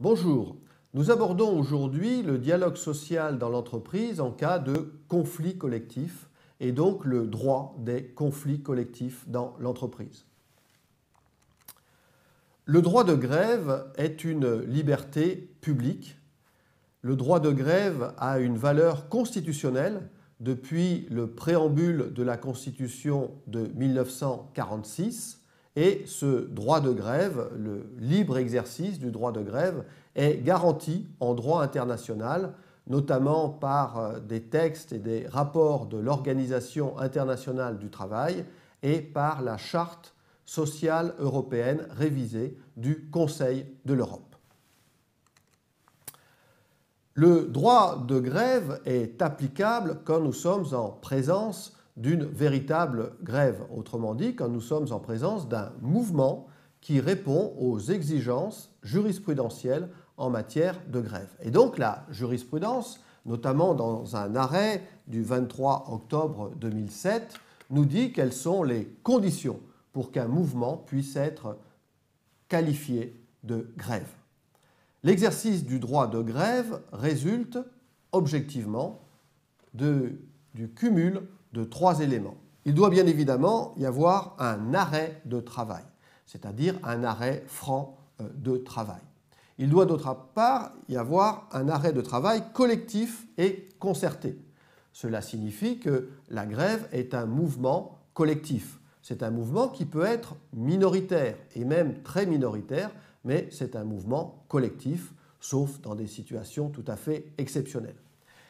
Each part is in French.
Bonjour, nous abordons aujourd'hui le dialogue social dans l'entreprise en cas de conflit collectif et donc le droit des conflits collectifs dans l'entreprise. Le droit de grève est une liberté publique. Le droit de grève a une valeur constitutionnelle depuis le préambule de la Constitution de 1946 et ce droit de grève, le libre exercice du droit de grève, est garanti en droit international, notamment par des textes et des rapports de l'Organisation internationale du travail et par la Charte sociale européenne révisée du Conseil de l'Europe. Le droit de grève est applicable quand nous sommes en présence d'une véritable grève, autrement dit, quand nous sommes en présence d'un mouvement qui répond aux exigences jurisprudentielles en matière de grève. Et donc la jurisprudence, notamment dans un arrêt du 23 octobre 2007, nous dit quelles sont les conditions pour qu'un mouvement puisse être qualifié de grève. L'exercice du droit de grève résulte objectivement du cumul de trois éléments. Il doit bien évidemment y avoir un arrêt de travail, c'est-à-dire un arrêt franc de travail. Il doit d'autre part y avoir un arrêt de travail collectif et concerté. Cela signifie que la grève est un mouvement collectif. C'est un mouvement qui peut être minoritaire et même très minoritaire, mais c'est un mouvement collectif, sauf dans des situations tout à fait exceptionnelles.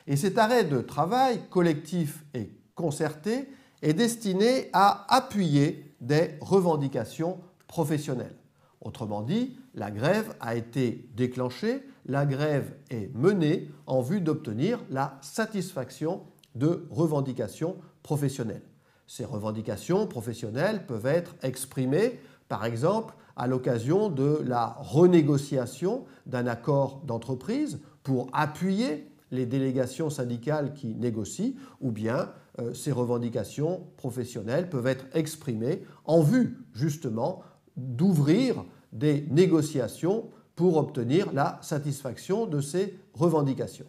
Et cet arrêt de travail collectif et concerté est destiné à appuyer des revendications professionnelles. Autrement dit, la grève a été déclenchée, la grève est menée en vue d'obtenir la satisfaction de revendications professionnelles. Ces revendications professionnelles peuvent être exprimées, par exemple, à l'occasion de la renégociation d'un accord d'entreprise pour appuyer les délégations syndicales qui négocient, ou bien ces revendications professionnelles peuvent être exprimées en vue justement d'ouvrir des négociations pour obtenir la satisfaction de ces revendications.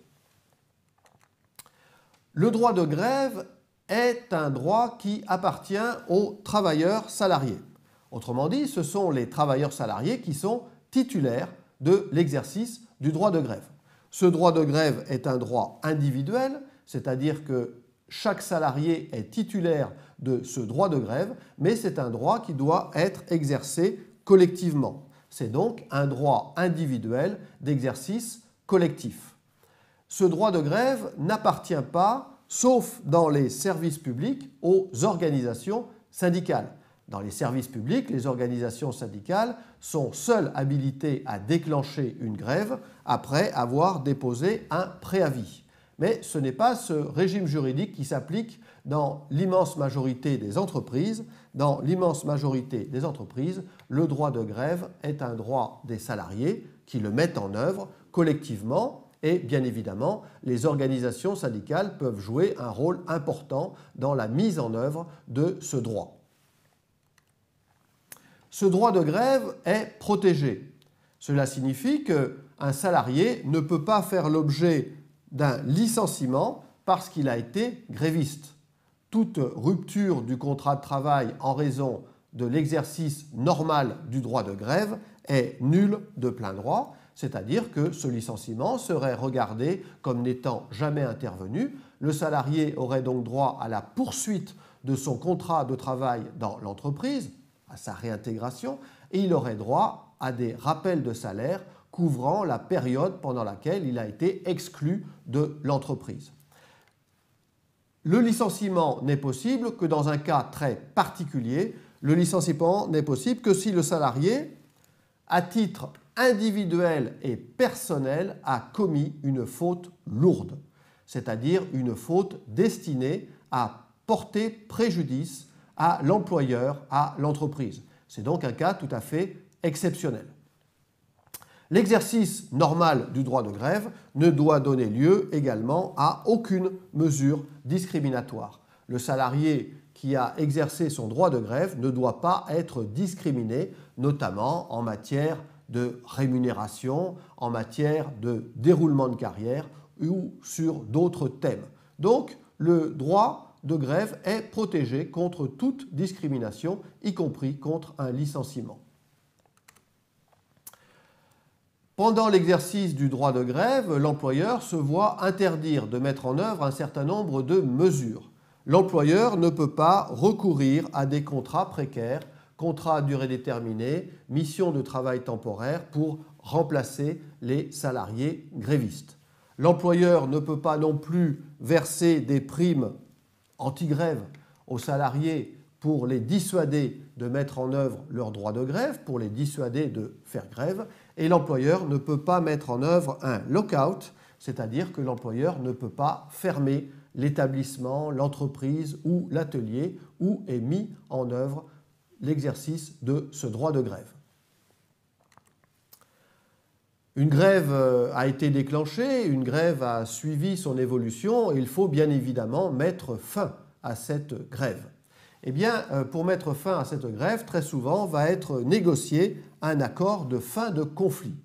Le droit de grève est un droit qui appartient aux travailleurs salariés. Autrement dit, ce sont les travailleurs salariés qui sont titulaires de l'exercice du droit de grève. Ce droit de grève est un droit individuel, c'est-à-dire que chaque salarié est titulaire de ce droit de grève, mais c'est un droit qui doit être exercé collectivement. C'est donc un droit individuel d'exercice collectif. Ce droit de grève n'appartient pas, sauf dans les services publics, aux organisations syndicales. Dans les services publics, les organisations syndicales sont seules habilitées à déclencher une grève après avoir déposé un préavis. Mais ce n'est pas ce régime juridique qui s'applique dans l'immense majorité des entreprises. Dans l'immense majorité des entreprises, le droit de grève est un droit des salariés qui le mettent en œuvre collectivement. Et bien évidemment, les organisations syndicales peuvent jouer un rôle important dans la mise en œuvre de ce droit. Ce droit de grève est protégé. Cela signifie qu'un salarié ne peut pas faire l'objet d'un licenciement parce qu'il a été gréviste. Toute rupture du contrat de travail en raison de l'exercice normal du droit de grève est nulle de plein droit, c'est-à-dire que ce licenciement serait regardé comme n'étant jamais intervenu. Le salarié aurait donc droit à la poursuite de son contrat de travail dans l'entreprise, à sa réintégration, et il aurait droit à des rappels de salaire couvrant la période pendant laquelle il a été exclu de l'entreprise. Le licenciement n'est possible que dans un cas très particulier. Le licenciement n'est possible que si le salarié, à titre individuel et personnel, a commis une faute lourde, c'est-à-dire une faute destinée à porter préjudice à l'employeur, à l'entreprise. C'est donc un cas tout à fait exceptionnel. L'exercice normal du droit de grève ne doit donner lieu également à aucune mesure discriminatoire. Le salarié qui a exercé son droit de grève ne doit pas être discriminé, notamment en matière de rémunération, en matière de déroulement de carrière ou sur d'autres thèmes. Donc, le droit de grève est protégé contre toute discrimination, y compris contre un licenciement. Pendant l'exercice du droit de grève, l'employeur se voit interdire de mettre en œuvre un certain nombre de mesures. L'employeur ne peut pas recourir à des contrats précaires, contrats à durée déterminée, missions de travail temporaire pour remplacer les salariés grévistes. L'employeur ne peut pas non plus verser des primes anti-grève aux salariés pour les dissuader de mettre en œuvre leur droit de grève, pour les dissuader de faire grève, et l'employeur ne peut pas mettre en œuvre un lock-out, c'est-à-dire que l'employeur ne peut pas fermer l'établissement, l'entreprise ou l'atelier où est mis en œuvre l'exercice de ce droit de grève. Une grève a été déclenchée, une grève a suivi son évolution et il faut bien évidemment mettre fin à cette grève. Eh bien, pour mettre fin à cette grève, très souvent va être négocié un accord de fin de conflit.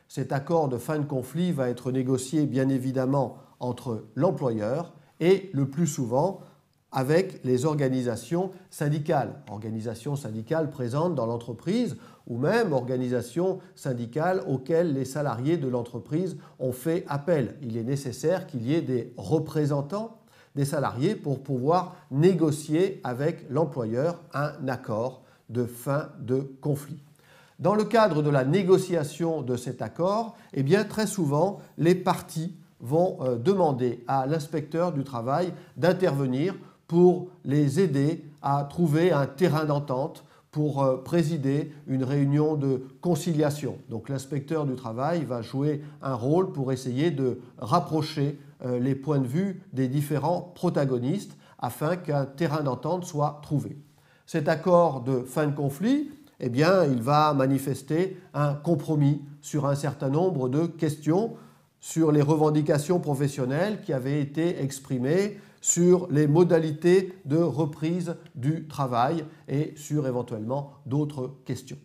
Cet accord de fin de conflit va être négocié bien évidemment entre l'employeur et le plus souvent avec les organisations syndicales présentes dans l'entreprise ou même organisations syndicales auxquelles les salariés de l'entreprise ont fait appel. Il est nécessaire qu'il y ait des représentants des salariés pour pouvoir négocier avec l'employeur un accord de fin de conflit. Dans le cadre de la négociation de cet accord, eh bien, très souvent, les parties vont demander à l'inspecteur du travail d'intervenir pour les aider à trouver un terrain d'entente pour présider une réunion de conciliation. Donc l'inspecteur du travail va jouer un rôle pour essayer de rapprocher les points de vue des différents protagonistes afin qu'un terrain d'entente soit trouvé. Cet accord de fin de conflit, eh bien, il va manifester un compromis sur un certain nombre de questions, sur les revendications professionnelles qui avaient été exprimées, sur les modalités de reprise du travail et sur éventuellement d'autres questions.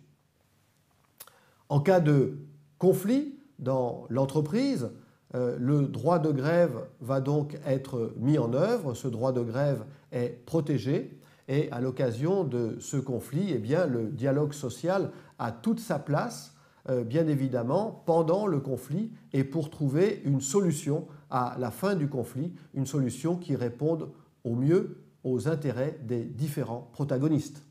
En cas de conflit dans l'entreprise, le droit de grève va donc être mis en œuvre. Ce droit de grève est protégé et à l'occasion de ce conflit, eh bien, le dialogue social a toute sa place, bien évidemment, pendant le conflit et pour trouver une solution à la fin du conflit, une solution qui réponde au mieux aux intérêts des différents protagonistes.